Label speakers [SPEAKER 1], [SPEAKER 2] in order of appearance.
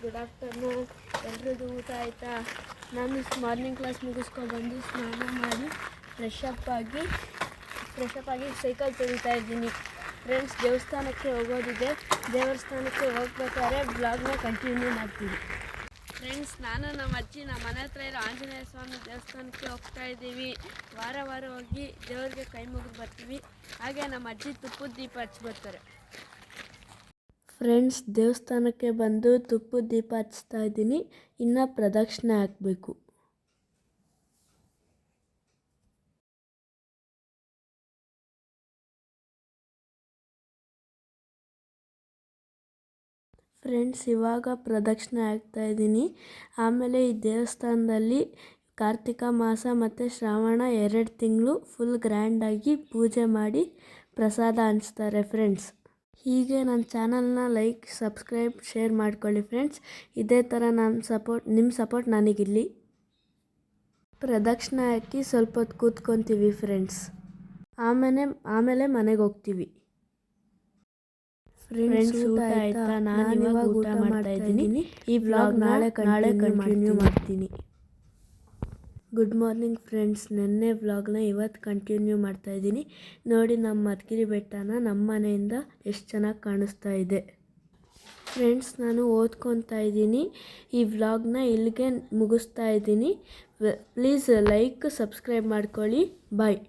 [SPEAKER 1] Good afternoon. ಎಲ್ರದ್ದು ಊಟ ಆಯಿತಾ? ನಾನು ಮಾರ್ನಿಂಗ್ ಕ್ಲಾಸ್ ಮುಗಿಸ್ಕೊಂಡು ಬಂದು ಸ್ನಾನ ಮಾಡಿ ಫ್ರೆಶ್ ಅಪ್ ಆಗಿ ಸೈಕಲ್ ತುಳಿತಾ ಇದ್ದೀನಿ. ಫ್ರೆಂಡ್ಸ್, ದೇವಸ್ಥಾನಕ್ಕೆ ಹೋಗೋದಿದೆ. ದೇವಸ್ಥಾನಕ್ಕೆ ಹೋಗ್ಬೇಕಾದ್ರೆ ಬ್ಲಾಗ್ನ ಕಂಟಿನ್ಯೂ ಮಾಡ್ತೀನಿ. ಫ್ರೆಂಡ್ಸ್, ನಾನು ನಮ್ಮ ಅಜ್ಜಿ ನಮ್ಮ ಮನೆ ಹತ್ರ ಇರೋ ಆಂಜನೇಯ ಸ್ವಾಮಿ ದೇವಸ್ಥಾನಕ್ಕೆ ಹೋಗ್ತಾ ಇದ್ದೀವಿ. ವಾರ ಹೋಗಿ ದೇವ್ರಿಗೆ ಕೈ ಮುಗಿದು ಬರ್ತೀವಿ. ಹಾಗೆ ನಮ್ಮ ಅಜ್ಜಿ ತುಪ್ಪದ ದೀಪ ಹಚ್ಚಿ ಬರ್ತಾರೆ. ಫ್ರೆಂಡ್ಸ್, ದೇವಸ್ಥಾನಕ್ಕೆ ಬಂದು ತುಪ್ಪದ ದೀಪ ಹಚ್ತಾ ಇದ್ದೀನಿ. ಇನ್ನು ಪ್ರದಕ್ಷಿಣೆ ಹಾಕಬೇಕು. ಫ್ರೆಂಡ್ಸ್, ಇವಾಗ ಪ್ರದಕ್ಷಿಣೆ ಆಗ್ತಾ ಇದ್ದೀನಿ. ಆಮೇಲೆ ಈ ದೇವಸ್ಥಾನದಲ್ಲಿ ಕಾರ್ತಿಕ ಮಾಸ ಮತ್ತು ಶ್ರಾವಣ 2 ತಿಂಗಳು ಫುಲ್ ಗ್ರ್ಯಾಂಡಾಗಿ ಪೂಜೆ ಮಾಡಿ ಪ್ರಸಾದ ಹಂಚ್ತಾರೆ. ಫ್ರೆಂಡ್ಸ್, ಹೀಗೆ ನನ್ನ ಚಾನಲ್ನ ಲೈಕ್, ಸಬ್ಸ್ಕ್ರೈಬ್, ಶೇರ್ ಮಾಡ್ಕೊಳ್ಳಿ. ಫ್ರೆಂಡ್ಸ್, ಇದೇ ಥರ ನಿಮ್ಮ ಸಪೋರ್ಟ್ ನನಗಿರಲಿ. ಪ್ರದಕ್ಷಿಣೆ ಹಾಕಿ ಸ್ವಲ್ಪ ಹೊತ್ತು ಕೂತ್ಕೊತೀವಿ ಫ್ರೆಂಡ್ಸ್. ಆಮೇಲೆ ಮನೆಗೆ ಹೋಗ್ತೀವಿ. ಫ್ರೆಂಡ್ಸ್, ಊಟ ಆಯಿತಾ? ನಾನು ಇವಾಗ ಊಟ ಮಾಡ್ತಾ ಇದ್ದೀನಿ. ಈ ವ್ಲಾಗ್ ನಾಳೆ ಕಂಟಿನ್ಯೂ ಮಾಡ್ತೀನಿ. Good morning friends. ನೆನ್ನೆ ವ್ಲಾಗ್ನ ಇವತ್ತು ಕಂಟಿನ್ಯೂ ಮಾಡ್ತಾ ಇದ್ದೀನಿ. ನೋಡಿ, ನಮ್ಮ ಮಧುಗಿರಿ ಬೆಟ್ಟನ ನಮ್ಮ ಮನೆಯಿಂದ ಎಷ್ಟು ಚೆನ್ನಾಗಿ ಕಾಣಿಸ್ತಾ ಇದೆ. ಫ್ರೆಂಡ್ಸ್, ನಾನು ಓದ್ಕೊತಾ ಇದ್ದೀನಿ. ಈ ವ್ಲಾಗ್ನ ಇಲ್ಲಿಗೆ ಮುಗಿಸ್ತಾ ಇದ್ದೀನಿ. ಪ್ಲೀಸ್ ಲೈಕ್, ಸಬ್ಸ್ಕ್ರೈಬ್ ಮಾಡ್ಕೊಳ್ಳಿ. ಬಾಯ್.